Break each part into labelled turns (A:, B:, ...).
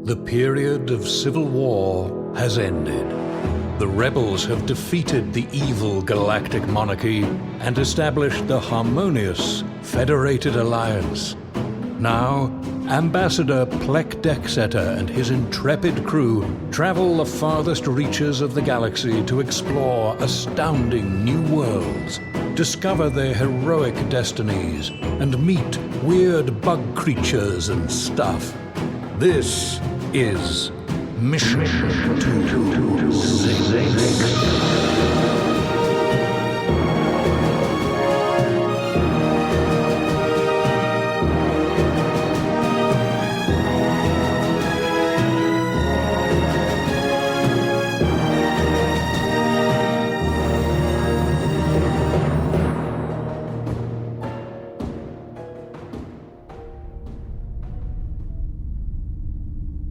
A: The period of civil war has ended. The rebels have defeated the evil galactic monarchy and established the harmonious Federated Alliance. Now, Ambassador Pleck Decksetter and his intrepid crew travel the farthest reaches of the galaxy to explore astounding new worlds, discover their heroic destinies, and meet weird bug creatures and stuff. This is Mission to Zyxx.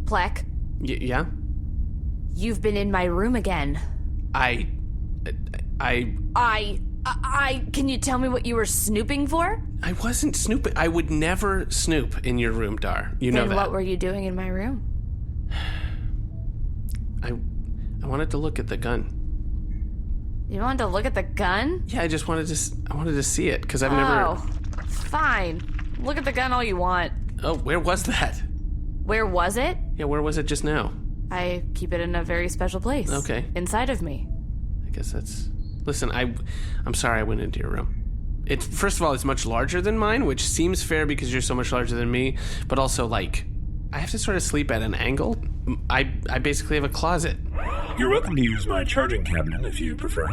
B: Pleck?
C: Yeah?
B: You've been in my room again. Can you tell me what you were snooping for?
C: I wasn't snooping. I would never snoop in your room, Dar. You know that.
B: Then what were you doing in my room?
C: I wanted to look at the gun.
B: You wanted to look at the gun?
C: Yeah, I wanted to see it, because I've never...
B: Oh, fine. Look at the gun all you want.
C: Oh, where was that?
B: Where was it?
C: Yeah, where was it just now?
B: I keep it in a very special place.
C: Okay.
B: Inside of me.
C: I guess that's... Listen, I'm sorry I went into your room. First of all, it's much larger than mine, which seems fair because you're so much larger than me, but also, like, I have to sort of sleep at an angle. I basically have a closet.
D: You're welcome to use my charging cabinet if you prefer.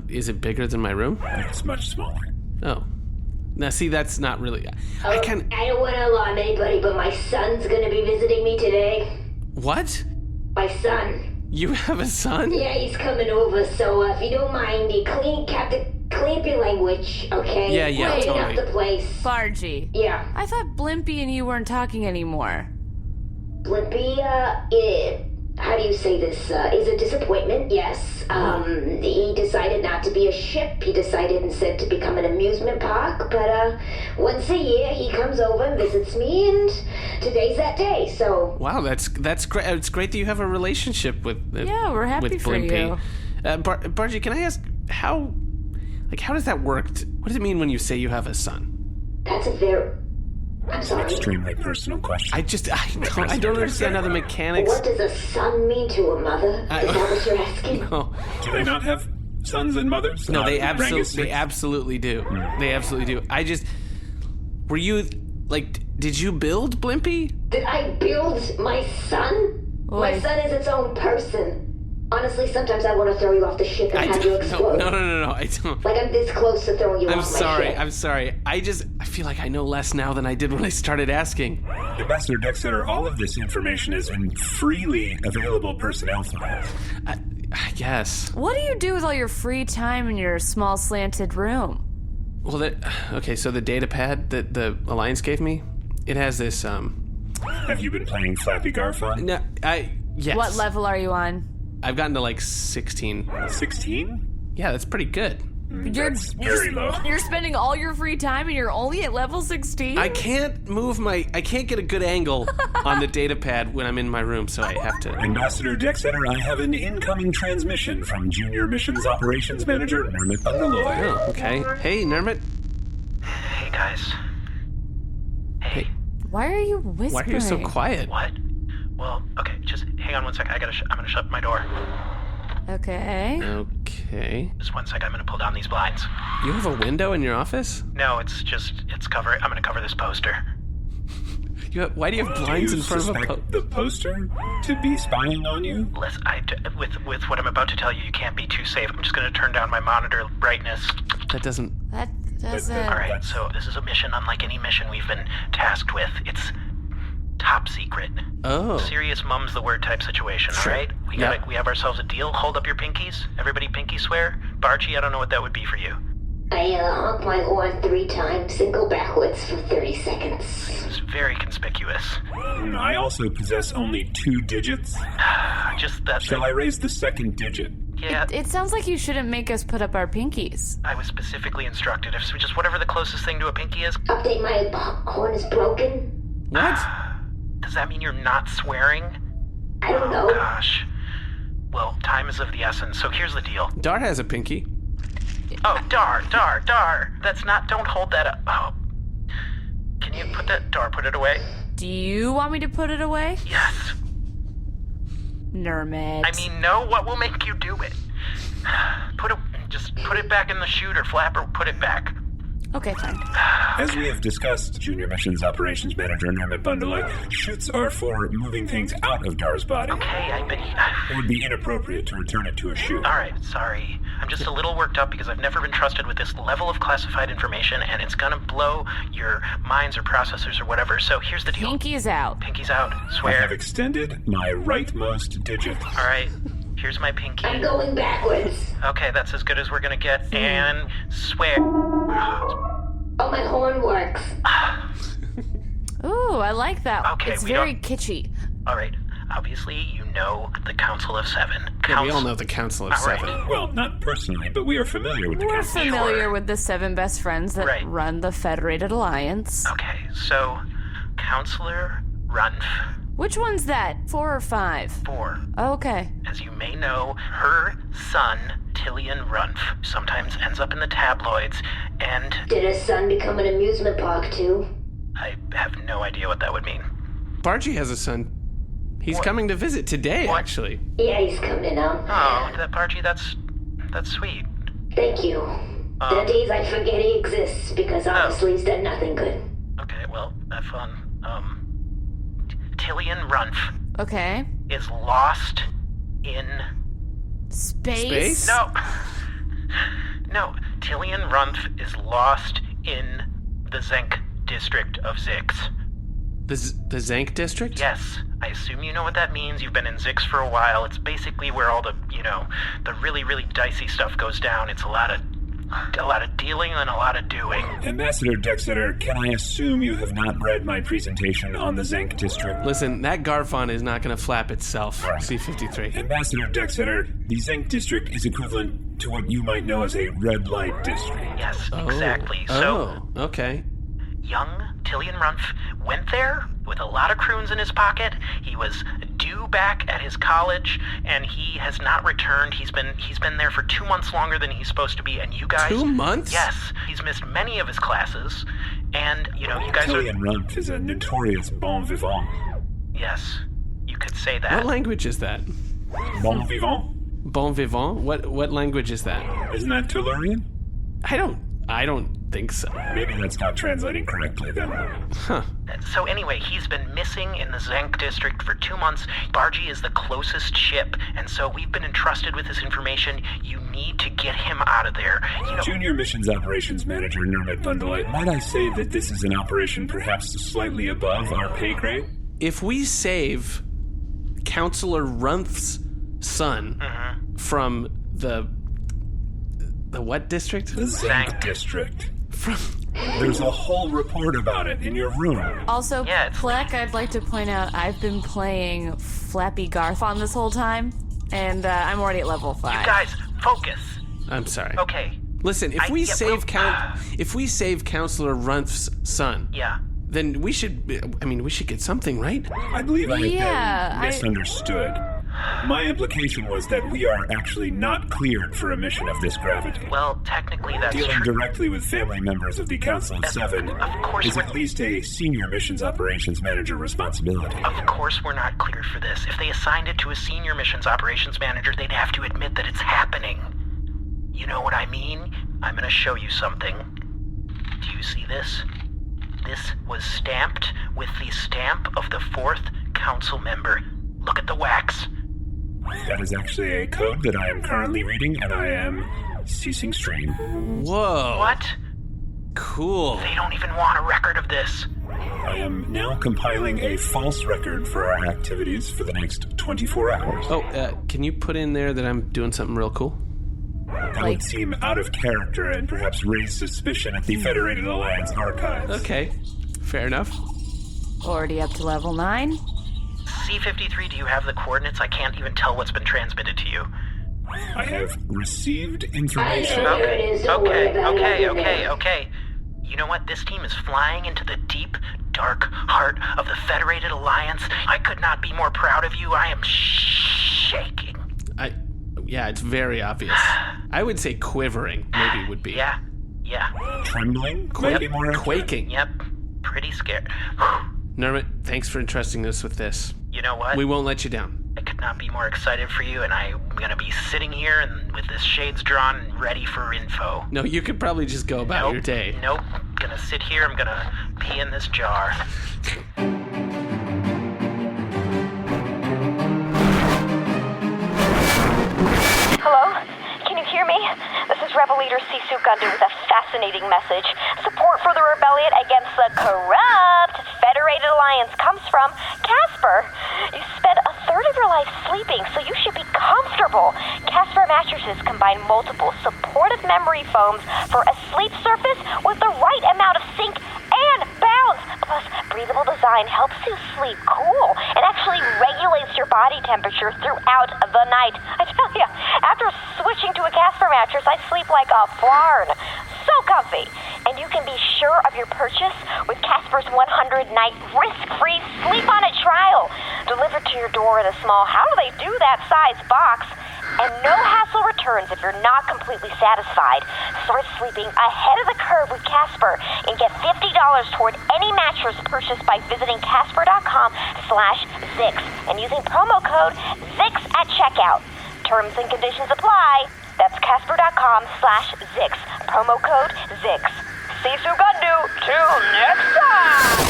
C: Is it bigger than my room?
D: It's much smaller.
C: Oh. Now, see, that's not really...
E: I don't want to alarm anybody, but my son's going to be visiting me today.
C: What?
E: My son.
C: You have a son?
E: Yeah, he's coming over, so if you don't mind, clamp your language, okay?
C: Yeah,
E: Clean
C: totally.
E: up the place.
B: Bargie.
E: Yeah.
B: I thought Blimpie and you weren't talking anymore.
E: Blimpie, how do you say this? Is a disappointment, yes. He decided not to be a ship. He decided instead to become an amusement park. But once a year, he comes over and visits me, and today's that day, so...
C: Wow, that's great. It's great that you have a relationship with
B: Yeah, we're happy
C: with
B: for
C: Blimpie.
B: you.
C: Bargie, can I ask, how does that work? What does it mean when you say you have a son?
E: That's a very... I'm
D: It's an
E: sorry.
D: extremely personal question.
C: I don't understand how the mechanics...
E: What does a son mean to a mother? Is that what you're asking?
C: No.
D: Do they not have sons and mothers?
C: No, they
D: Rangus?
C: absolutely do. They absolutely do. Were you, like, did you build Blimpie?
E: Did I build my son? My
B: Wait.
E: son is its own person. Honestly, sometimes I want to throw you off the ship and have you explode.
C: No, I don't.
E: Like I'm this close to throwing you off my ship.
C: I'm sorry. I feel like I know less now than I did when I started asking.
D: Ambassador Decksetter, all of this information is in freely available personnel files.
C: I guess.
B: What do you do with all your free time in your small slanted room?
C: Well, so the data pad that the Alliance gave me, it has this,
D: Have you been playing Flappy Garfon?
C: No, yes.
B: What level are you on?
C: I've gotten to like 16.
D: 16?
C: Yeah, that's pretty good.
D: That's very low.
B: You're spending all your free time and you're only at level 16?
C: I can't get a good angle on the data pad when I'm in my room, so I have to...
D: Ambassador Decksetter, I have an incoming transmission from Junior Missions Operations Manager Nermut Bundaloy.
C: Oh, okay. Hey, Nermut.
F: Hey, guys. Hey.
B: Why are you whispering?
C: Why are you so quiet?
F: What? Well, okay, just hang on 1 sec. I'm gonna shut my door.
B: Okay.
C: Okay.
F: Just 1 sec. I'm gonna pull down these blinds.
C: You have a window in your office?
F: No, it's cover. I'm gonna cover this poster.
C: Why do you have blinds
D: Do
C: in
D: you
C: front of a
D: suspect the poster to be spying on you?
F: Listen, with what I'm about to tell you, you can't be too safe. I'm just gonna turn down my monitor brightness.
C: That doesn't...
B: That doesn't...
F: All right, so this is a mission unlike any mission we've been tasked with. It's top secret.
C: Oh.
F: Serious mum's the word type situation,
C: Sure.
F: all right? We have ourselves a deal. Hold up your pinkies. Everybody pinky swear. Bargie, I don't know what that would be for you.
E: I honk my horn 3 times and go backwards for 30 seconds.
F: It's very conspicuous.
D: I also possess only 2 digits.
F: Just that.
D: Shall I raise the second digit?
F: Yeah,
B: It sounds like you shouldn't make us put up our pinkies.
F: I was specifically instructed. If just whatever the closest thing to a pinky is.
E: Update, my horn is broken.
C: What?
F: The Does that mean you're not swearing?
E: I don't know.
F: Oh, gosh. Well, time is of the essence, so here's the deal.
C: Dar has a pinky.
F: Oh, Dar. That's not, don't hold that up. Oh. Can you put it away?
B: Do you want me to put it away?
F: Yes.
B: Nermut.
F: I mean, no, what will make you do it? Just put it back in the chute or flap or put it back.
B: Okay, fine.
D: As we have discussed, Junior Missions Operations Manager Nermut Bundaloy, chutes are for moving things out of Dar's body.
F: Okay,
D: It would be inappropriate to return it to a chute.
F: Alright, sorry. I'm just a little worked up because I've never been trusted with this level of classified information, and it's gonna blow your minds or processors or whatever, so here's the deal.
B: Pinky's out.
F: Pinky's out.
D: I
F: Swear.
D: have extended my rightmost digit.
F: Alright, here's my pinky.
E: I'm going backwards.
F: Okay, that's as good as we're gonna get, and swear.
E: Oh, my horn works.
B: Ooh, I like that.
F: Okay,
B: it's
F: we
B: very
F: don't-
B: kitschy.
F: Alright, obviously you know the Council of Seven.
C: Yeah, we all know the Council of
F: All right.
C: Seven.
D: Well, not personally, but we are familiar with the
B: We're
D: council.
B: familiar with the 7 best friends that
F: Right.
B: run the Federated Alliance.
F: Okay, so Councilor Runff,
B: Which one's that? 4 or 5?
F: 4.
B: Okay.
F: As you may know, her son, Tillion Runff, sometimes ends up in the tabloids, and
E: Did his son become an amusement park too?
F: I have no idea what that would mean.
C: Bargie has a son. He's coming to visit today,
F: What?
C: actually.
E: Yeah, he's coming up.
F: Oh, that Bargie, that's sweet.
E: Thank you. There are days I forget he exists because honestly he's done nothing good.
F: Okay, well, have fun. Tillion Runff
B: Okay.
F: is lost in...
B: Space?
F: No, Tillion Runff is lost in the Zyxx district of Zyxx.
C: The Zyxx district?
F: Yes, I assume you know what that means. You've been in Zyxx for a while. It's basically where all the, the really, really dicey stuff goes down. It's a lot of dealing and a lot of doing.
D: Ambassador Decksetter, can I assume you have not read my presentation on the Zyxx district?
C: Listen, that Garfon is not going to flap itself.
D: Right.
C: C-53.
D: Ambassador Decksetter, the Zyxx district is equivalent to what you might know as a red light district.
F: Yes, exactly. So,
C: Oh, okay.
F: young Tillion Runff went there with a lot of croons in his pocket. He was due back at his college, and he has not returned. He's been there for 2 months longer than he's supposed to be, and you guys...
C: 2 months?
F: Yes. He's missed many of his classes, and, you guys
D: Tillion
F: are...
D: Runff is a notorious bon vivant.
F: Yes, you could say that.
C: What language is that?
D: Bon vivant?
C: Bon vivant? What language is that?
D: Isn't that Tellurian?
C: I don't think so.
D: Maybe that's not translating correctly then.
C: Huh.
F: So anyway, he's been missing in the Zyxx district for 2 months. Bargie is the closest ship, and so we've been entrusted with this information. You need to get him out of there.
D: Junior Missions Operations Manager Nermut Bundaloy, might I say that this is an operation perhaps slightly above our pay grade?
C: If we save Councilor Runff's son from the what district?
D: The Zyxx district. There's a whole report about it in your room.
B: Also,
F: Yeah, it's-
B: Pleck, I'd like to point out I've been playing Flappy Garfon this whole time, and I'm already at level 5.
F: Guys, focus.
C: I'm sorry.
F: Okay.
C: Listen, if we save Councilor Runff's son,
F: Yeah.
C: then we should get something, right?
D: I believe I have
B: Yeah,
D: been misunderstood. My implication was that we are actually not cleared for a mission of this gravity.
F: Well, technically that's
D: Dealing
F: true.
D: directly with family members of the Council of Seven
F: Of course
D: is
F: we're-
D: at least a senior missions operations manager responsibility.
F: Of course we're not cleared for this. If they assigned it to a senior missions operations manager, they'd have to admit that it's happening. You know what I mean? I'm gonna show you something. Do you see this? This was stamped with the stamp of the 4th council member. Look at the wax.
D: That is actually a code that I am currently reading, and I am ceasing stream.
C: Whoa.
F: What?
C: Cool.
F: They don't even want a record of this.
D: I am now compiling a false record for our activities for the next 24 hours.
C: Oh, can you put in there that I'm doing something real cool?
D: That would seem out of character and perhaps raise suspicion at the Federated Alliance archives.
C: Okay. Fair enough.
B: Already up to level 9.
F: C-53, do you have the coordinates? I can't even tell what's been transmitted to you.
D: I have received
E: I
D: information.
E: know where it is. Don't worry about it. I'll get there.
F: Okay. You know what? This team is flying into the deep, dark heart of the Federated Alliance. I could not be more proud of you. I am shaking.
C: Yeah, it's very obvious. I would say quivering, maybe would be.
F: Yeah.
D: Trembling? Maybe more
C: Quaking.
F: Yep. Pretty scared.
C: Nermut, thanks for entrusting us with this.
F: You know what?
C: We won't let you down.
F: I could not be more excited for you, and I'm gonna be sitting here and with this shades drawn and ready for info.
C: No, you could probably just go about your day.
F: Nope. Gonna sit here. I'm gonna pee in this jar.
G: Hello? Can you hear me? This is Rebel Leader C.L.I.N.T with a fascinating message. Support for the rebellion against the corrupt Federated Alliance comes from Casper. You spend a third of your life sleeping, so you should be comfortable. Casper mattresses combine multiple supportive memory foams for a sleep surface with the right amount of sink and bounce. Plus, breathable design helps you sleep cool and actually regulates your body temperature throughout the night. I tell you, after switching to a Casper mattress, I sleep like a farn. So comfy. And you can be sure of your purchase with Casper's 100-night risk-free sleep on it trial. Delivered to your door in a small, how do they do that size box? And no hassle returns if you're not completely satisfied. Start sleeping ahead of the curve with Casper and get $50 toward any mattress purchased by visiting Casper.com/Zyxx and using promo code Zyxx at checkout. Terms and conditions apply. That's Casper.com/Zyxx. Promo code Zyxx. See Sugundu. Till next time.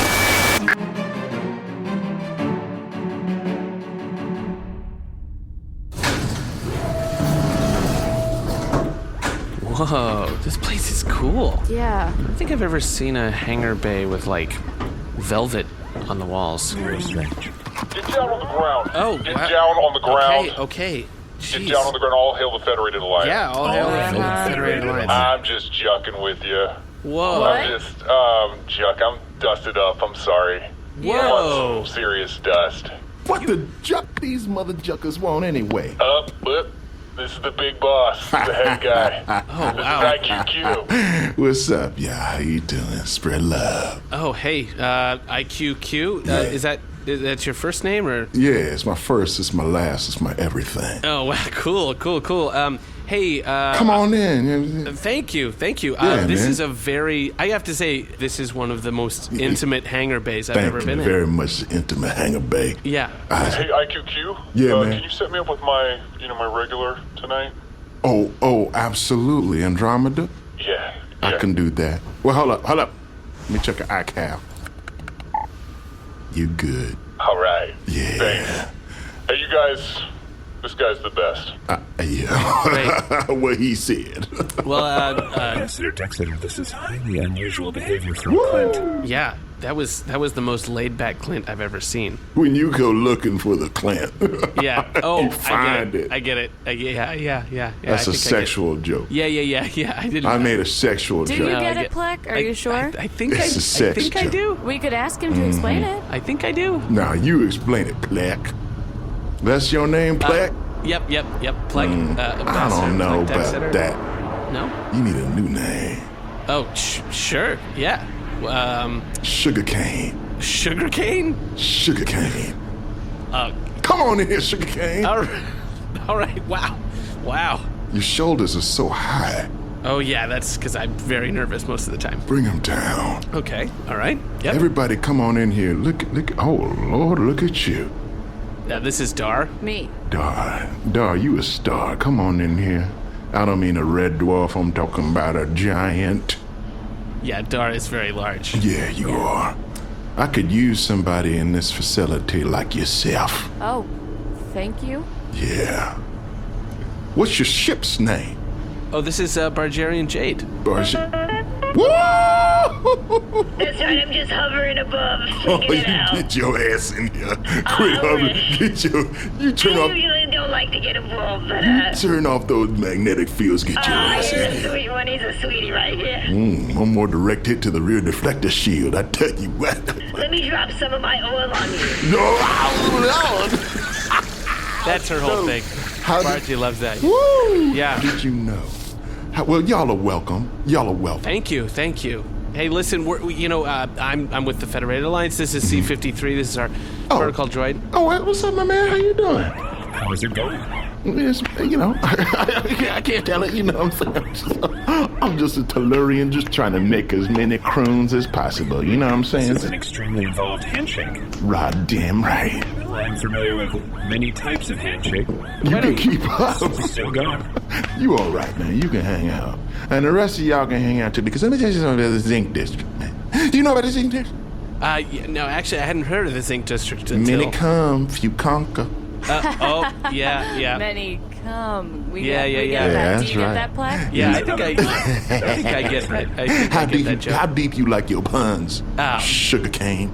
C: Whoa, this place is cool.
B: Yeah.
C: I don't think I've ever seen a hangar bay with, like, velvet on the walls.
D: Very strange.
H: Get down on the ground.
C: Oh,
H: Get
C: wow.
H: down on the ground.
C: Okay. Jeez.
H: Get down on the ground. All hail the Federated Alliance.
C: Yeah, all hail the Federated Alliance.
H: I'm just jucking with you.
C: Whoa.
H: I'm just, Juck. I'm dusted up. I'm sorry.
C: Whoa.
H: Some serious dust.
I: What the juck these mother juckers want anyway?
H: But this is the big boss, the head guy.
C: Oh,
H: This
C: wow.
H: is IQQ.
I: What's up, y'all? How you doing? Spread love.
C: Oh, hey, IQQ. That's your first name, or?
I: Yeah, it's my first, it's my last, it's my everything.
C: Oh, wow, cool. Hey,
I: Come on in.
C: Thank you.
I: Yeah,
C: this
I: man.
C: is I have to say, this is one of the most intimate hangar bays I've ever
I: Thank
C: been
I: you
C: in.
I: very much, intimate hangar bay.
C: Yeah.
H: Hey, IQQ.
I: Yeah, man.
H: Can you set me up with my regular tonight?
I: Oh, absolutely. Andromeda?
H: Yeah.
I: I can do that. Well, hold up. Let me check your iCal. You good.
H: All right.
I: Yeah.
H: Thanks. Hey, you guys. This guy's the best.
I: Yeah. What he said.
C: Well,
D: Consider Decksetter, this is highly unusual behavior from Clint.
C: yeah, that was the most laid-back Clint I've ever seen.
I: When you go looking for the Clint.
C: Yeah. Oh,
I: You find it.
C: I get it. Yeah.
I: That's a sexual joke.
C: Yeah. I didn't.
I: I made a sexual
B: Do
I: joke.
B: you get it, Pleck? Are you sure?
C: I think
I: It's a sex
C: I think I
I: joke.
C: do.
B: We could ask him to explain it.
C: I think I do.
I: Now, you explain it, Pleck. That's your name, Pleck?
C: Yep. Pleck.
I: I don't know
C: Pleck
I: about
C: Decksetter.
I: that.
C: No.
I: You need a new name.
C: Oh, sure. Yeah.
I: Sugarcane.
C: Sugarcane.
I: Sugarcane. Come on in here, Sugarcane.
C: All right. Wow.
I: Your shoulders are so high.
C: Oh yeah, that's because I'm very nervous most of the time.
I: Bring them down.
C: Okay. All right. Yep.
I: Everybody come on in here. Look. Oh, Lord, look at you.
C: This is Dar.
B: Me.
I: Dar, you a star. Come on in here. I don't mean a red dwarf. I'm talking about a giant.
C: Yeah, Dar is very large.
I: Yeah, you are. I could use somebody in this facility like yourself.
B: Oh, thank you.
I: Yeah. What's your ship's name?
C: Oh, this is Bargarean Jade.
I: Bargie. Whoa!
E: That's right, I'm just hovering above.
I: Oh,
E: Figure
I: you
E: it out.
I: get your ass in here. Quit hovering. You turn
E: I
I: off.
E: usually don't like to get involved, but
I: Turn off those magnetic fields. Get your ass
E: you're
I: in
E: a
I: here.
E: sweet one. He's a sweetie right here.
I: One more direct hit to the rear deflector shield. I tell you what.
E: Let me drop some of my oil on you.
I: No,
C: That's her whole thing.
I: How did-
C: Bargie loves that.
I: Woo!
C: Yeah.
I: Did you know? Well, y'all are welcome.
C: Thank you. Hey, listen, I'm with the Federated Alliance. This is C-53. This is our protocol droid.
I: Oh, what's up, my man? How you doing?
D: How is it going?
I: It's, I can't tell it, what I'm saying? I'm just a Tillion, just trying to make as many croons as possible, you know what I'm saying?
D: It's an extremely involved handshake.
I: Right, damn right.
D: Well, I'm familiar with many types of handshake.
I: You can keep up.
D: Still going.
I: You all right, man. You can hang out. And the rest of y'all can hang out, too, because let me tell you something about the Zyxx district, man. Do you know about the Zyxx district?
C: No, actually, I hadn't heard of the Zyxx district until...
I: Many come, few conquer.
C: Yeah.
B: Many come. We
C: Yeah,
B: get
C: yeah.
B: That. Do
I: That's
B: you
I: right.
B: get that, Pleck?
C: Yeah, I think I get that. I think I get that joke.
I: How deep you like your puns, sugar cane?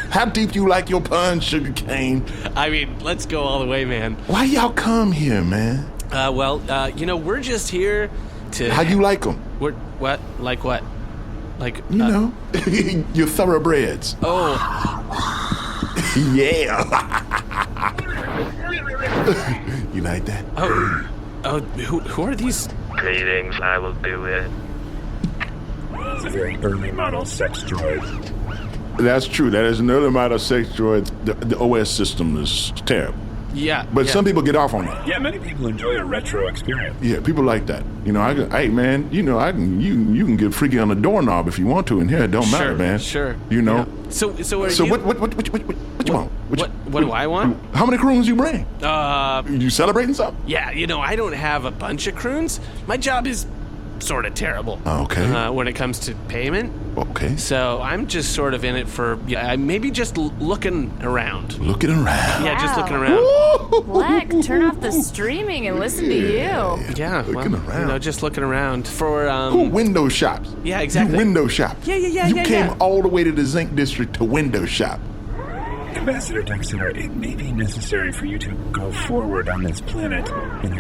I: How deep you like your puns, sugar cane?
C: I mean, let's go all the way, man.
I: Why y'all come here, man?
C: We're just here to...
I: How you like them?
C: What? Like what? Like...
I: Your thoroughbreds.
C: Oh.
I: Yeah. You like that?
C: Who are these?
J: Greetings, I will do it.
D: It's a very early model sex droid.
I: That's true. That is another amount of sex droids. The OS system is terrible.
C: Yeah.
I: But some people get off on it.
D: Yeah, many people enjoy a retro experience.
I: Yeah, people like that. You can get freaky on the doorknob if you want to in here. It don't matter, man.
C: Sure.
I: Yeah.
C: So
I: what you want?
C: What do I want?
I: How many croons you bring? You celebrating something?
C: Yeah, I don't have a bunch of croons. My job is sort of terrible.
I: Okay.
C: When it comes to payment.
I: Okay.
C: So I'm just sort of in it for maybe just looking around.
I: Looking around.
C: Yeah, just looking around.
B: Black, turn off the streaming and listen to you.
C: Yeah,
I: looking around.
C: Just looking around for
I: Who window shops?
C: Yeah, exactly.
I: You window shop.
C: Yeah.
I: You came all the way to the Zyxx district to window shop.
D: Ambassador Decksetter, it may be necessary for you to go forward on this planet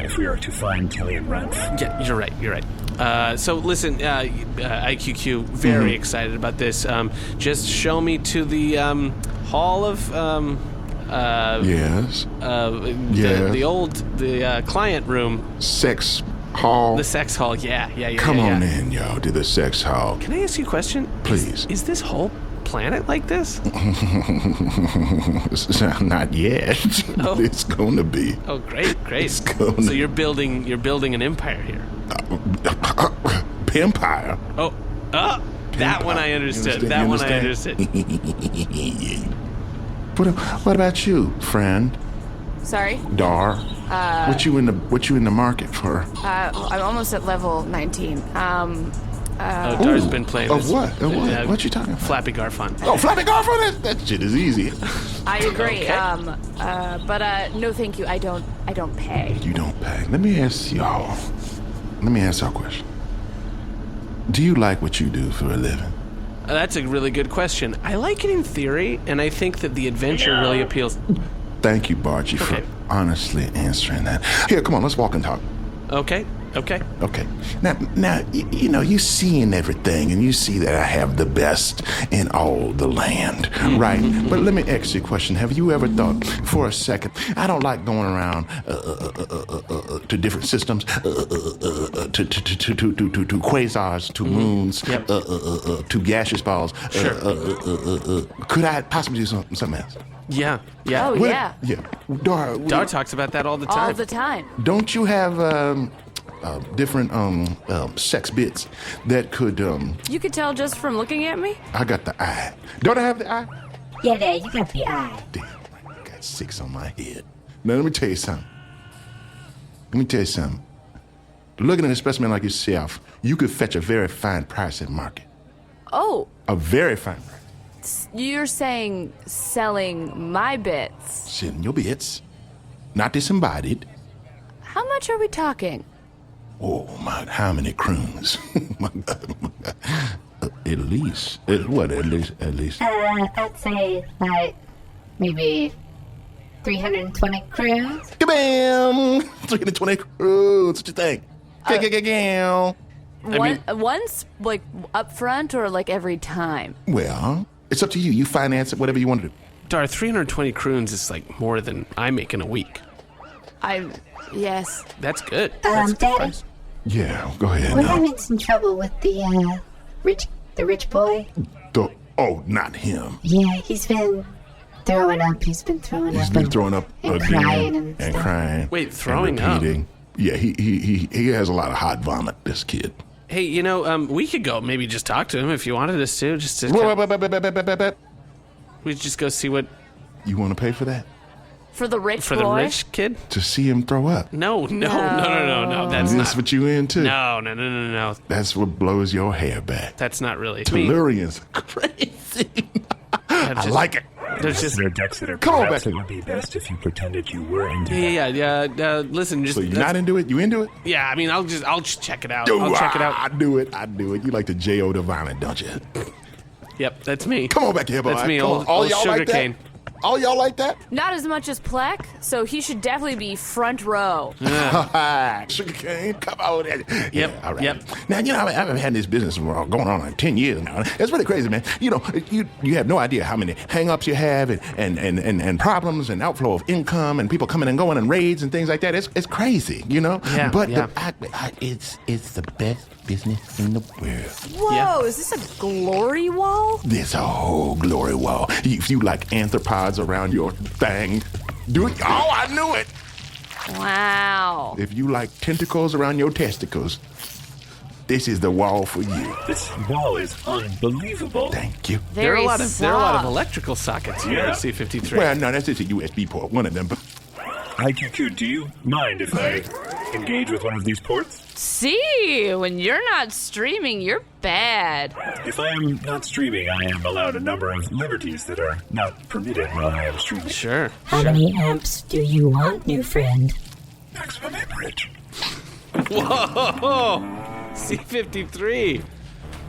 D: if we are to find Tillion Runff.
C: Yeah, you're right. So listen, IQQ, very excited about this. Just show me to the hall of
I: Yes.
C: The client room.
I: Sex hall.
C: The sex hall. Yeah.
I: Come on in, y'all, to the sex hall.
C: Can I ask you a question?
I: Please.
C: Is this whole planet like this?
I: Not yet.
C: Oh.
I: It's gonna be.
C: Oh, great.
I: It's gonna...
C: So you're building an empire here.
I: Empire.
C: Oh, that one I understood.
I: You understand? What about you, friend?
B: Sorry?
I: Dar. What you in the market for?
B: I'm almost at level 19.
C: Dar's been playing
I: Of
C: this.
I: what? What you talking about?
C: Flappy Garfon.
I: Oh, Flappy Garfon? That shit is easy.
B: I agree.
C: Okay.
B: But no, thank you. I don't pay.
I: You don't pay. Let me ask y'all a question. Do you like what you do for a living?
C: That's a really good question. I like it in theory, and I think that the adventure really appeals.
I: Thank you, Bargie, for honestly answering that. Here, come on, let's walk and talk.
C: Okay.
I: Now, you seeing everything, and you see that I have the best in all the land, right? But let me ask you a question. Have you ever thought for a second, I don't like going around to different systems, to quasars, to moons, to gaseous balls.
C: Sure.
I: Could I possibly do something else?
C: Yeah.
B: Oh, yeah.
I: Yeah.
C: Dar talks about that all the time.
B: All the time.
I: Don't you have different sex bits that could
B: You could tell just from looking at me?
I: I got the eye. Don't I have the eye?
E: Yeah, there, you got the eye.
I: Damn, I got 6 on my head. Now let me tell you something. Looking at a specimen like yourself, you could fetch a very fine price at market.
B: Oh.
I: A very fine price.
B: You're saying selling my bits.
I: Selling your bits, not disembodied.
B: How much are we talking?
I: Oh my, how many croons? My God. At least. At least.
E: I'd say, maybe 320 croons.
I: Kabam! 320 croons. What you think?
B: Once, like, up front or, like, every time?
I: Well, it's up to you. You finance it, whatever you want to do.
C: Dar, 320 croons is, like, more than I make in a week.
B: Yes.
C: That's good. That's a good
E: Daddy?
C: price.
I: Yeah, go ahead.
E: We're
I: now.
E: having some trouble with the
K: The rich boy?
I: Oh, not him.
K: Yeah, he's been throwing up. He's been throwing up.
I: He's been throwing up
K: and
I: again.
K: Crying and
I: crying.
C: Wait, throwing
I: and
C: up?
I: repeating. Yeah, he has a lot of hot vomit, this kid.
C: Hey, we could go maybe just talk to him if you wanted us to. Just to we just go see what...
I: You want to pay for that?
B: For the rich
C: For
B: boy?
C: the rich kid?
I: To see him throw up.
C: No. That's
I: That's what you into?
C: No.
I: That's what blows your hair back.
C: That's not really me.
I: Tellurian's crazy. I like it.
C: There's just...
D: Decksetter,
I: Come on
D: perhaps
I: back.
D: it would be best if you pretended you were into it.
C: Yeah. Listen, just...
I: So you're not into it? You into it?
C: Yeah, I mean, I'll just check it out. I'll check it out.
I: I do it. You like the J.O. the vomit, don't you?
C: Yep, that's me.
I: Come on back here, boy.
C: That's me,
I: Come
C: old
I: on. All y'all
C: sugar
I: like that?
C: cane.
I: All y'all like that?
B: Not as much as Pleck, so he should definitely be front row.
I: Sugar cane, come on.
C: Yep,
I: Yeah, all right.
C: yep.
I: Now, I've had this business going on like 10 years now. It's really crazy, man. You have no idea how many hang-ups you have and problems and outflow of income and people coming and going and raids and things like that. It's crazy,
C: Yeah,
I: But
C: yeah.
I: it's the best business in the world.
B: Whoa, is this a glory wall?
I: There's a whole glory wall. If you like arthropods around your thing, do it. Oh, I knew it.
B: Wow.
I: If you like tentacles around your testicles, this is the wall for you.
D: This wall is unbelievable.
I: Thank you.
C: There are a lot
B: soft.
C: of electrical sockets here at C53.
I: Well, no, that's just a USB port, one of them. But
D: IQQ, do you mind if I engage with one of these ports?
B: See, when you're not streaming, you're bad.
D: If I am not streaming, I am allowed a number of liberties that are not permitted while I am streaming.
C: Sure.
K: How many amps do you want, new friend?
D: Maximum amperage.
C: Whoa! C53.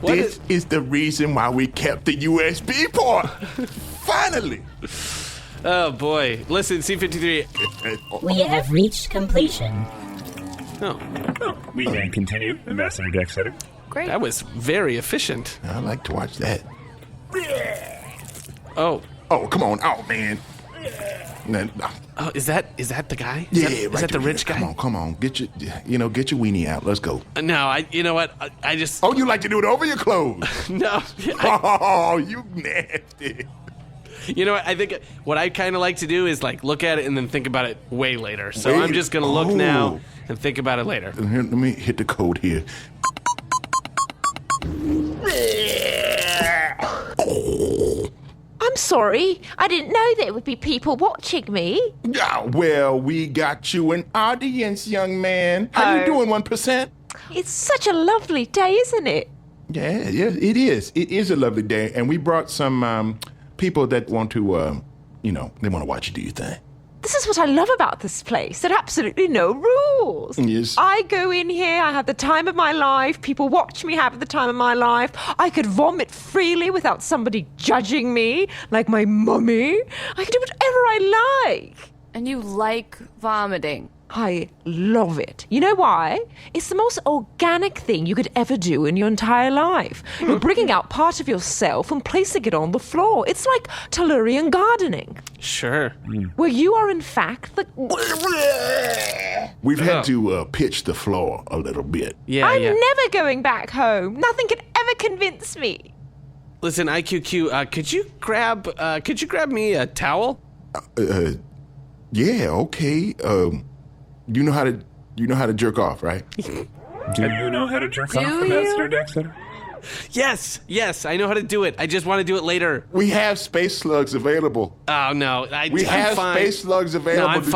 I: this is the reason why we kept the USB port. Finally.
C: Oh, boy. Listen, C53.
K: We have reached completion.
C: Oh,
D: We can continue, Ambassador Decksetter.
B: Great.
C: that was very efficient.
I: I like to watch that.
C: Oh,
I: Come on. Oh, man.
C: is that the guy?
I: Yeah,
C: Is
I: right
C: that the
I: there.
C: rich guy?
I: Come on. Get your weenie out. Let's go.
C: No, you know what? I just...
I: Oh, you like to do it over your clothes?
C: No.
I: Oh, you nasty.
C: You know what? I think what I kind of like to do is like look at it and then think about it way later. So
I: Wait.
C: I'm just going to look now and think about it later.
I: Here, let me hit the code here.
L: I'm sorry. I didn't know there would be people watching me.
I: Yeah, well, we got you an audience, young man. How you doing, 1%?
L: It's such a lovely day, isn't it?
I: Yeah, it is. It is a lovely day, and we brought some people that want to, they want to watch you do your thing.
L: This is what I love about this place. There are absolutely no rules.
I: Yes.
L: I go in here, I have the time of my life. People watch me have the time of my life. I could vomit freely without somebody judging me, like my mummy. I can do whatever I like.
B: And you like vomiting.
L: I love it. You know why? It's the most organic thing you could ever do in your entire life. You're bringing out part of yourself and placing it on the floor. It's like Tellurian gardening,
C: Sure.
L: where you are in fact the...
I: We've had to pitch the floor a little bit.
C: Yeah,
L: I'm
C: yeah.
L: never going back home. Nothing can ever convince me.
C: Listen, IQQ, could you grab me a towel?
I: Yeah, okay. You know how to jerk off, right?
D: Do you know how to jerk off,
B: you?
D: Ambassador Decksetter?
C: Yes, I know how to do it. I just want to do it later.
I: We have space slugs available.
C: Oh no,
I: We
C: I'm
I: have
C: fine.
I: space slugs available.
C: No, I'm
I: to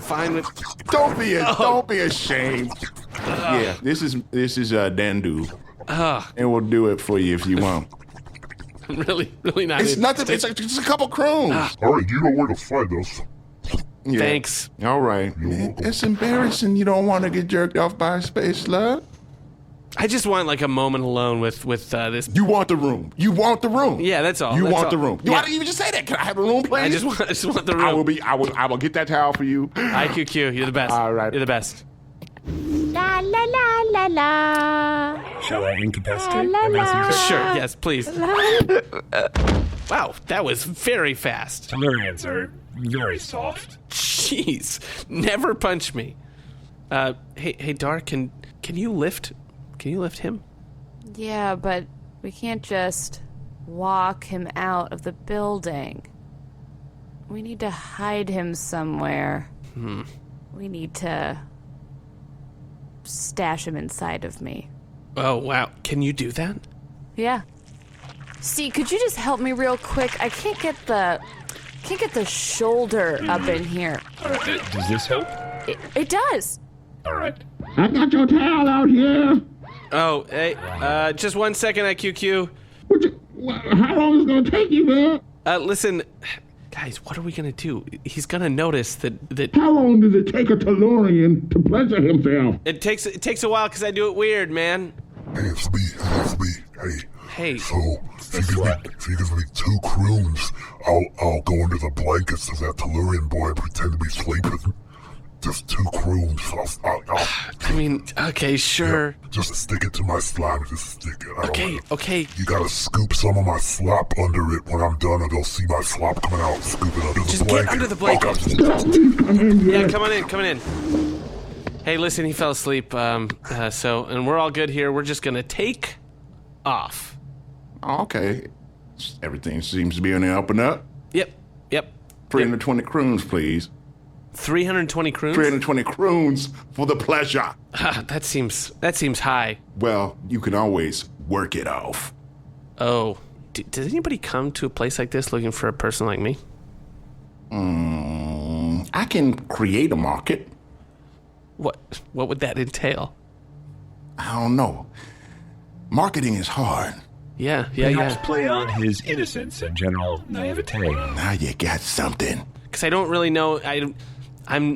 C: fine
I: jerk.
C: with.
I: Don't be ashamed. Yeah, this is Dandu, and we'll do it for you if you want.
C: I'm really not.
I: It's nothing. It's just a couple croons.
H: All right, you know where to find us.
I: Yeah.
C: Thanks.
I: All right. Man, it's embarrassing. You don't want to get jerked off by a space slug.
C: I just want like a moment alone with this.
I: You want the room. You want the room.
C: Yeah, that's all.
I: You
C: That's
I: want
C: all.
I: the room.
C: Yeah.
I: Why didn't you just say that? Can I have a room, please?
C: I just want the room.
I: I will get that towel for you.
C: IQQ, you're the best.
I: All right.
C: You're the best.
L: La la la la la.
D: Shall I incapacitate?
L: La, la, la.
D: Ambassador
C: Sure, yes, please. Wow, that was very fast.
D: Tellurians are very soft.
C: Jeez, never punch me. Hey, Dar, can you lift him?
B: Yeah, but we can't just walk him out of the building. We need to hide him somewhere. We need to stash him inside of me.
C: Oh, wow. Can you do that?
B: Yeah. See, could you just help me real quick? I can't get the shoulder up in here.
D: Does this help?
B: It does.
D: All right.
M: I got your towel out here.
C: Oh, hey, just 1 second, IQQ.
M: How long is it gonna take you, man?
C: Listen, guys, what are we gonna do? He's gonna notice that.
M: How long does it take a Tillion to pleasure himself?
C: It takes a while because I do it weird, man.
N: Hey, it's me.
C: Hey.
N: So, if you give me 2 croons, I'll go under the blankets of that Tillion boy and pretend to be sleeping. Just 2 croons.
C: I mean, okay, sure.
N: Yeah, just stick it to my slime. Just stick it.
C: Okay.
N: You gotta scoop some of my slop under it when I'm done, or they'll see my slop coming out. Scoop it under the blanket.
C: Just get under the blanket.
N: Okay.
C: Yeah, coming in. Hey, listen, he fell asleep. And we're all good here. We're just gonna take off.
I: Okay. Everything seems to be on the up and up.
C: Yep.
I: 320 croons, please.
C: 320 croons?
I: 320 croons for the pleasure.
C: That seems high.
I: Well, you can always work it off.
C: Oh, does anybody come to a place like this looking for a person like me?
I: I can create a market.
C: What would that entail?
I: I don't know. Marketing is hard.
C: Yeah.
D: Perhaps play on his innocence and general naivete.
I: Now you got something.
C: Because I don't really know. I've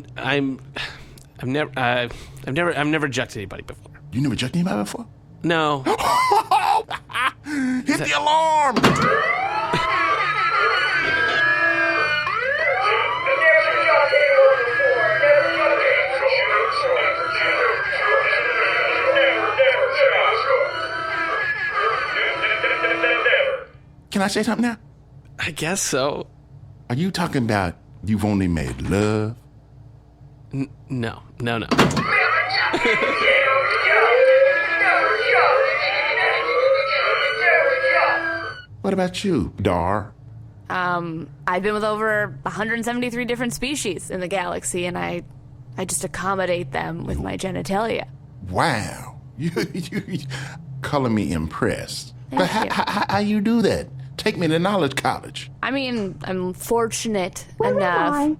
C: never jucked anybody before.
I: You never jucked anybody before?
C: No.
I: Hit the alarm! Can I say something now?
C: I guess so.
I: Are you talking about you've only made love?
C: No.
I: What about you, Dar?
B: I've been with over 173 different species in the galaxy, and I just accommodate them with my genitalia.
I: Wow. You color me impressed.
B: Thank you.
I: How you do that? Take me to Knowledge College.
B: I mean, I'm fortunate enough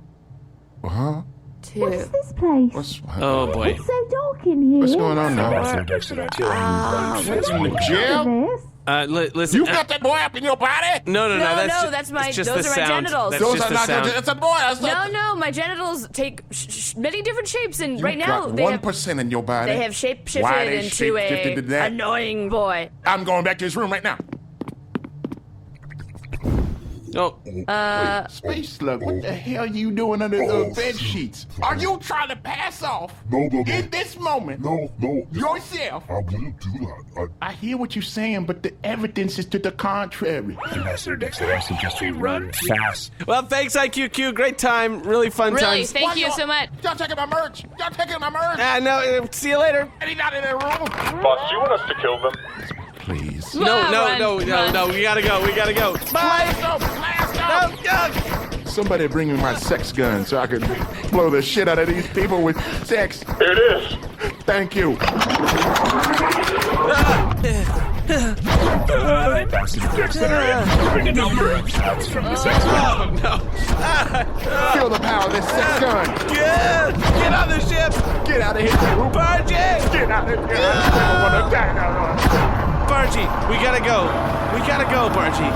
I: Uh-huh.
B: to...
K: What's this place?
C: Oh, boy.
K: It's so dark in here.
I: What's going on now?
D: Decksetter,
I: What's in the jail?
C: Listen.
I: You got that boy up in your body?
C: No.
B: That's my.
C: just
B: Those
C: the
B: are my
C: sound.
B: genitals.
C: That's
I: Those
C: just
I: are
C: the
I: not
C: sound.
I: It's a boy. That's not...
B: No, my genitals take many different shapes, and
I: You
B: right now
I: got
B: they
I: 1% in your body.
B: have
I: Why
B: shape-shifted
I: they
B: into
I: shape-shifted to
B: a
I: that?
B: annoying boy.
I: I'm going back to his room right now.
C: Oh.
I: Space Slug, what the hell are you doing under the bed sheets? Are you trying to pass off?
N: No.
I: In this moment?
N: No.
I: Yourself?
N: I wouldn't do that.
I: I hear what you're saying, but the evidence is to the contrary.
D: Ambassador Decksetter, I suggest we run fast.
C: Well, thanks, IQQ. Great time. Really fun
B: Really,
C: times.
B: thank you so much.
I: Y'all taking my merch?
C: No, see you later.
I: And he's not in that room.
H: Boss, do you want us to kill them?
I: Please.
C: No. We gotta go. Bye.
I: Blast off. Somebody bring me my sex gun so I can blow the shit out of these people with sex.
H: Here it is.
I: Thank you.
D: Ambassador Decksetter, bring a number of shots from the sex gun.
C: No.
I: Feel the power of this sex gun.
C: Get on the ship.
I: Get out of here, you.
C: Bargie.
I: Get out of here. I don't want to die now.
C: Bargie, we gotta go, Bargie.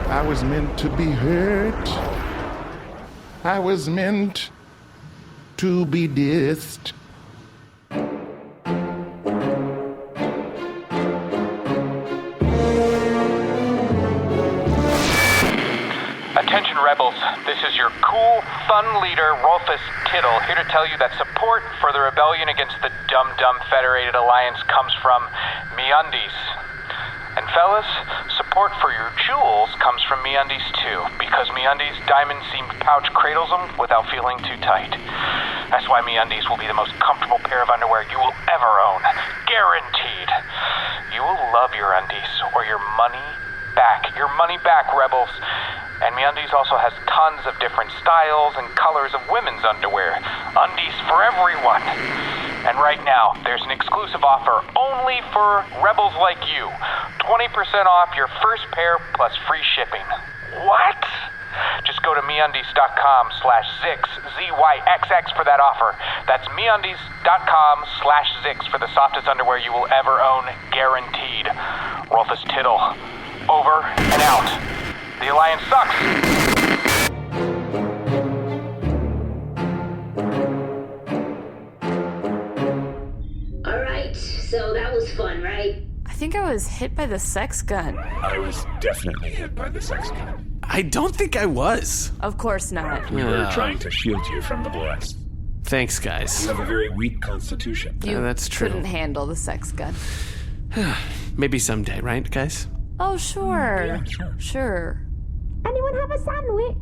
I: I was meant to be hurt. I was meant to be dissed.
O: Attention rebels, this is your cool, fun leader, Rolfus Tittle, here to tell you that support for the rebellion against the dumb Federated Alliance comes from MeUndies. And fellas, support support for your jewels comes from MeUndies too, because MeUndies diamond-seamed pouch cradles them without feeling too tight. That's why MeUndies will be the most comfortable pair of underwear you will ever own. Guaranteed. You will love your undies, or your money back. Your money back, Rebels. And MeUndies also has tons of different styles and colors of women's underwear. Undies for everyone. And right now, there's an exclusive offer only for Rebels like you. 20% off your first pair plus free shipping. What? Just go to MeUndies.com/Zyxx, ZYXX for that offer. That's MeUndies.com/Zyxx for the softest underwear you will ever own, guaranteed. Rolfus Tittle, over and out. The Alliance sucks.
E: Alright, so that was fun, right?
B: I think I was hit by the sex gun.
D: I was definitely hit by the sex gun.
C: I don't think I was.
B: Of course not.
D: We were trying to shield you from the blast.
C: Thanks, guys.
D: You have a very weak constitution.
C: That's true.
B: Couldn't handle the sex gun.
C: Maybe someday, right, guys?
B: Oh, sure.
D: Yeah,
B: Sure.
K: Anyone have a sandwich?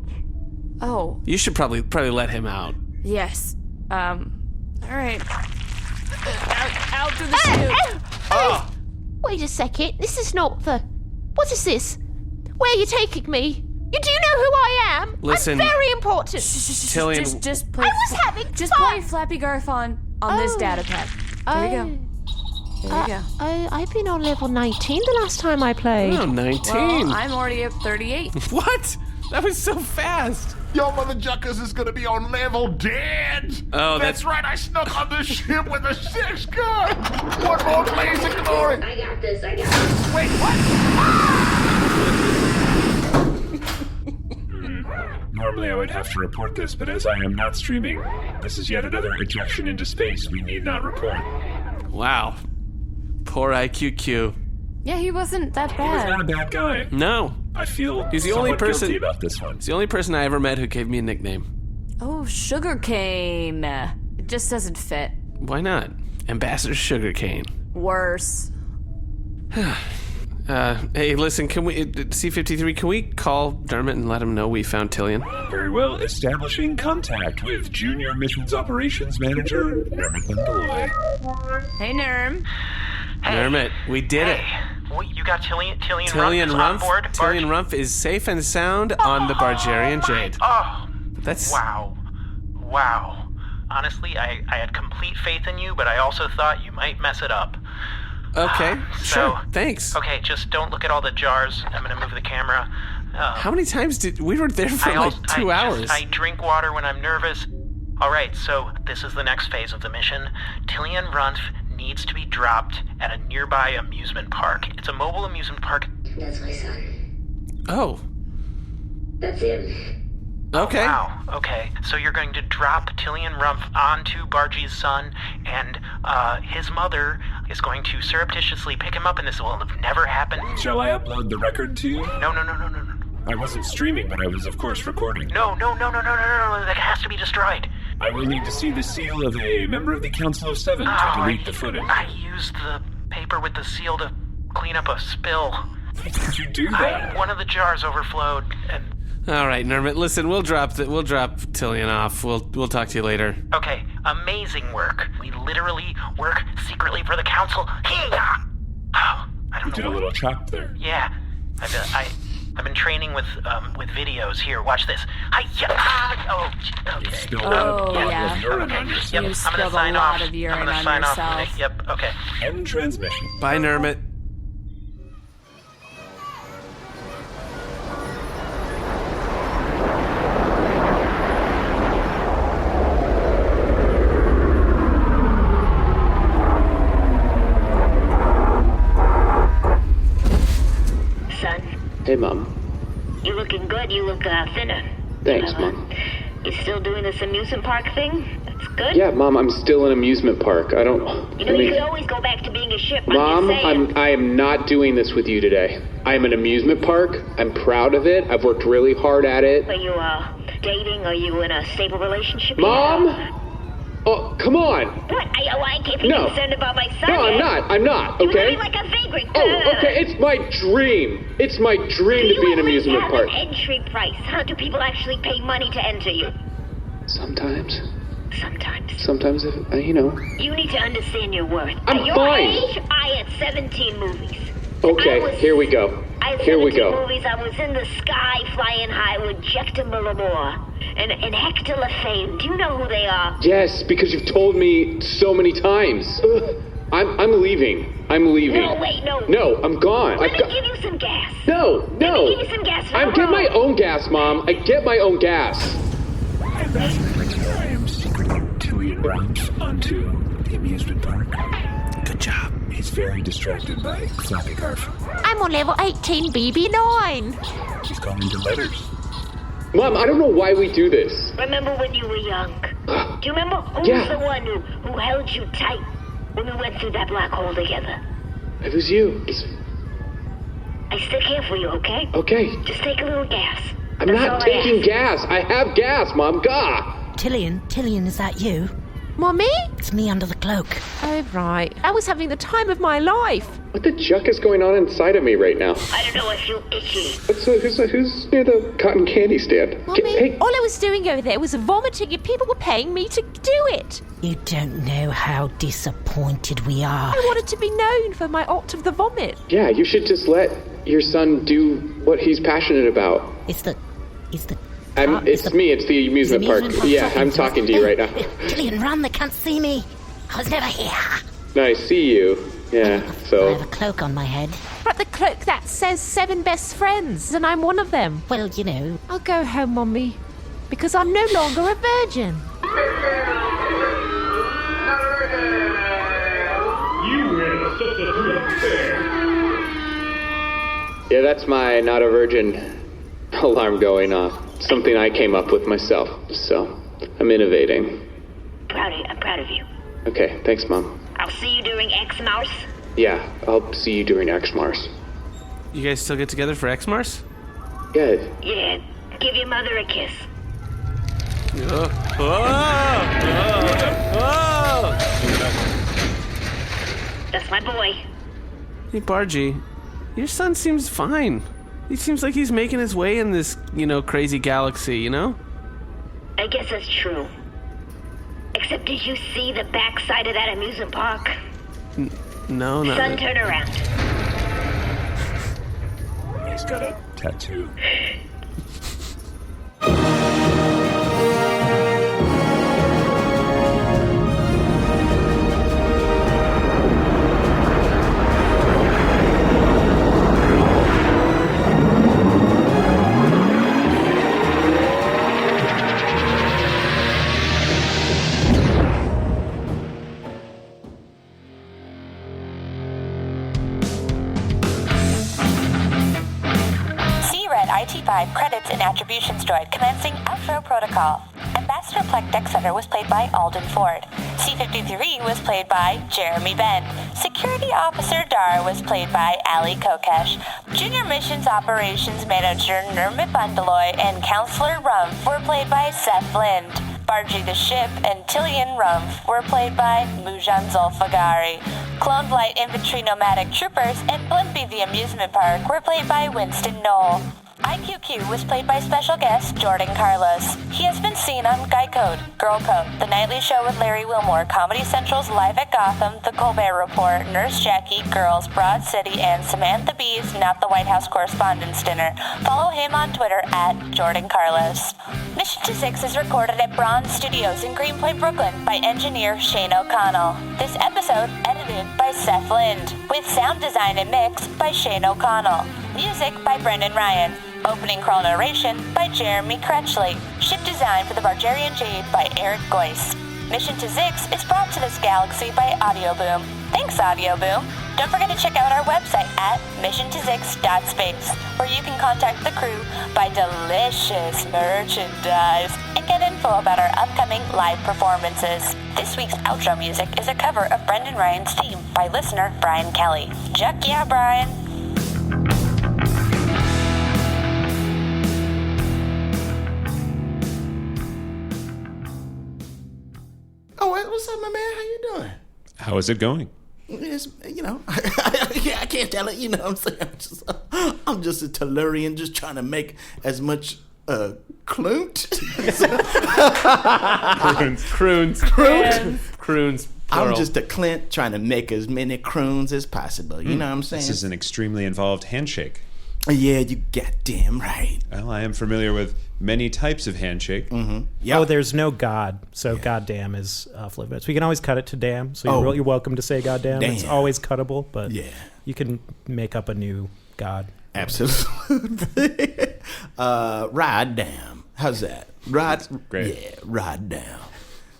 B: Oh,
C: You should probably let him out.
B: yes. All right. Out through the chute.
C: Oh!
P: Wait a second. This is not the... What is this? Where are you taking me? You do know who I am.
C: Listen,
P: I'm very important.
C: Tillion,
B: Just play.
P: I was having
B: Just
P: fun.
B: play Flappy Garth on this data pad. There you go. There you go.
L: I've been on level 19 the last time I played.
C: Oh, 19.
B: Well, I'm already at 38.
C: What? That was so fast.
I: Yo, mother juckers is gonna be on level dead.
C: Oh,
I: that's right. I snuck on this ship with a sex gun. One more blaze of glory.
E: I got this.
I: Wait, what?
D: Normally I would have to report this, but as I am not streaming, this is yet another ejection into space we need not report.
C: Wow. Poor IQQ.
B: Yeah, he wasn't that
D: He was
B: bad.
D: not a bad guy.
C: No.
D: I feel
C: He's the only
D: somewhat
C: person
D: guilty about this one.
C: He's the only person I ever met who gave me a nickname.
B: Oh, sugarcane. It just doesn't fit.
C: Why not? Ambassador Sugarcane.
B: Worse.
C: Hey, listen, can we C-53? Can we call Nermut and let him know we found Tillion?
D: Very well. Establishing contact with Junior Missions Operations Manager Nermut Bundaloy.
B: Hey, Nerm.
F: Hey.
C: Nermut, we did it.
F: You got Tillion
C: Tillion
F: Runff on board?
C: Tillion Runff is safe and sound on the Bargarean Jade.
F: Oh,
C: That's
F: wow. Honestly, I had complete faith in you, but I also thought you might mess it up.
C: okay. Sure. Thanks.
F: Okay, just don't look at all the jars. I'm gonna move the camera.
C: How many times we were there for like 2 hours?
F: I drink water when I'm nervous. All right, so this is the next phase of the mission. Tillion Runff needs to be dropped at a nearby amusement park. It's a mobile amusement park.
E: That's my son.
C: Oh.
E: That's him.
C: Okay.
F: Oh, wow. Okay. So you're going to drop Tillion Runff onto Bargie's son, and his mother is going to surreptitiously pick him up, and this will have never happened.
D: Shall I upload the record to you?
F: No.
D: I wasn't streaming, but I was, of course, recording.
F: No. That has to be destroyed.
D: I will need to see the seal of a member of the Council of Seven to delete the footage.
F: I used the paper with the seal to clean up a spill.
D: Did you do that?
F: One of the jars overflowed, and...
C: All right, Nermut. Listen, we'll drop Tillion off. We'll talk to you later.
F: Okay, amazing work. We literally work secretly for the council.
D: You did a little chop there.
F: Yeah, I've been training with videos. Here, watch this. Okay.
B: Oh, yeah.
D: Urine on yourself.
B: You
F: I'm
B: spilled
F: gonna
B: a
F: sign
B: lot
F: off.
B: of urine
F: I'm gonna
B: on
F: sign
B: yourself.
F: off. Yep. Okay.
D: End transmission.
C: Bye, Nermut.
E: Son,
Q: Hey, Mom.
E: you looking good. You look thinner.
Q: Thanks, Mom.
E: You still doing this amusement park thing? That's good.
Q: Yeah, Mom, I'm still in amusement park. I don't...
E: You know, you could always go back to being a ship.
Q: Mom,
E: I'm just saying.
Q: I am not doing this with you today. I'm an amusement park. I'm proud of it. I've worked really hard at it.
E: Are you dating? Are you in a stable relationship?
Q: Mom! Oh, come on!
E: What? I can't be
Q: No.
E: concerned about my son.
Q: No, I'm
E: yet.
Q: not,
E: You
Q: okay?
E: look like a vagrant. secret.
Q: Oh, okay, it's my dream. It's my dream to be an amusement park.
E: Do you already have an entry price, huh? Do people actually pay money to enter you?
Q: Sometimes.
E: Sometimes,
Q: if, you know.
E: You need to understand your worth.
Q: I'm
E: At your
Q: fine.
E: age, I had 17 movies.
Q: Okay, here we go.
E: I had 17 movies. I was in the sky flying high with Jector Millimore and Hector LaFame. Do you know who they are?
Q: Yes, because you've told me so many times. I'm leaving.
E: No, wait, no.
Q: No, I'm gone.
E: Let me give you some gas.
Q: No.
E: Let me give you some gas.
Q: I get my own gas, Mom. I get my own gas.
D: I am secretly Tillion Runff onto the amusement park.
C: Good job.
D: He's very distracted by Zolfaghari.
P: I'm on level 18, BB9.
D: He's calling to letters.
Q: Mom, I don't know why we do this.
E: Remember when you were young? Do you remember who was the one who held you tight when we went through that black hole together?
Q: It was you.
E: I still care for you, okay?
Q: Okay.
E: Just take a little gas.
Q: I'm not taking gas. I have gas, Mom. Gah!
R: Tillion, is that you?
P: Mommy?
R: It's me under the cloak.
L: Oh, right. I was having the time of my life.
Q: What the juck is going on inside of me right now?
E: I don't know, I feel itchy.
Q: Who's near the cotton candy stand?
P: Mommy, all I was doing over there was vomiting and people were paying me to do it.
R: You don't know how disappointed we are.
L: I wanted to be known for my art of the vomit.
Q: Yeah, you should just let your son do what he's passionate about.
R: It's the
Q: me, it's the amusement park. Yeah, I'm talking to you right now.
R: Tillion, run, they can't see me. I was never here.
Q: No, I see you. Yeah, so...
R: I have a cloak on my head.
L: But the cloak that says 7 best friends, and I'm one of them.
R: Well, you know.
L: I'll go home, Mommy, because I'm no longer a virgin.
N: You win such a treat there.
Q: Yeah, that's my not a virgin alarm going off. Something I came up with myself, so I'm innovating.
E: I'm proud of you.
Q: Okay, thanks, Mom.
E: I'll see you during X-Mars.
Q: Yeah, I'll see you during X-Mars.
C: You guys still get together for X-Mars?
Q: Yeah.
E: Yeah, give your mother a kiss. That's my boy.
C: Hey, Bargie, your son seems fine. He seems like he's making his way in this, crazy galaxy, you know?
E: I guess that's true. Except did you see the backside of that amusement park?
C: No.
E: Son, turn around.
D: He's got a tattoo.
G: IT5 credits and attributions droid commencing outro protocol. Ambassador Pleck Decksetter was played by Alden Ford. C-53 was played by Jeremy Benn. Security Officer Dar was played by Allie Kokesh. Junior Missions Operations Manager Nermut Bundaloy and Councilor Runff were played by Seth Lind. Bargie the Ship and Tillion Runff were played by Moujan Zolfaghari. Clone Light Infantry Nomadic Troopers and Blimpie the Amusement Park were played by Winston Noel. IQQ was played by special guest Jordan Carlos. He has been seen on Guy Code, Girl Code, The Nightly Show with Larry Wilmore, Comedy Central's Live at Gotham, The Colbert Report, Nurse Jackie, Girls, Broad City, and Samantha Bee's Not the White House Correspondents' Dinner. Follow him on Twitter at Jordan Carlos. Mission to Zyxx is recorded at Braund Studios in Greenpoint, Brooklyn by engineer Shane O'Connell. This episode edited by Seth Lind, with sound design and mix by Shane O'Connell. Music by Brendan Ryan. Opening crawl narration by Jeremy Crutchley. Ship design for the Bargarean Jade by Eric Geusz. Mission to Zyxx is brought to this galaxy by Audioboom. Thanks, Audioboom. Don't forget to check out our website at missiontozyxx.space, where you can contact the crew, buy delicious merchandise, and get info about our upcoming live performances. This week's outro music is a cover of Brendan Ryan's theme by listener Brian Kelly. Juck yeah, Brian.
I: Oh, what's up, my man? How you doing?
S: How is it going?
I: It's, I can't tell it. You know what I'm saying? I'm just a Tellurian, just trying to make as much Clunt.
C: Croons.
I: I'm just a Clint trying to make as many croons as possible. You know what I'm saying?
S: This is an extremely involved handshake.
I: Yeah, you goddamn right.
S: Well, I am familiar with many types of handshake.
I: Mm-hmm. Yep.
T: Oh, there's no God, so goddamn is off limits. We can always cut it to damn, so you're welcome to say goddamn.
I: Damn.
T: It's always cuttable, but
I: yeah,
T: you can make up a new God.
I: Absolutely. Ride down. How's that? Ride.
S: Great.
I: Yeah, ride down.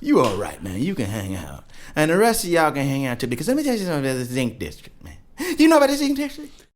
I: You all right, man. You can hang out. And the rest of y'all can hang out too, because let me tell you something about the Zinc District, man. You know about the Zinc District?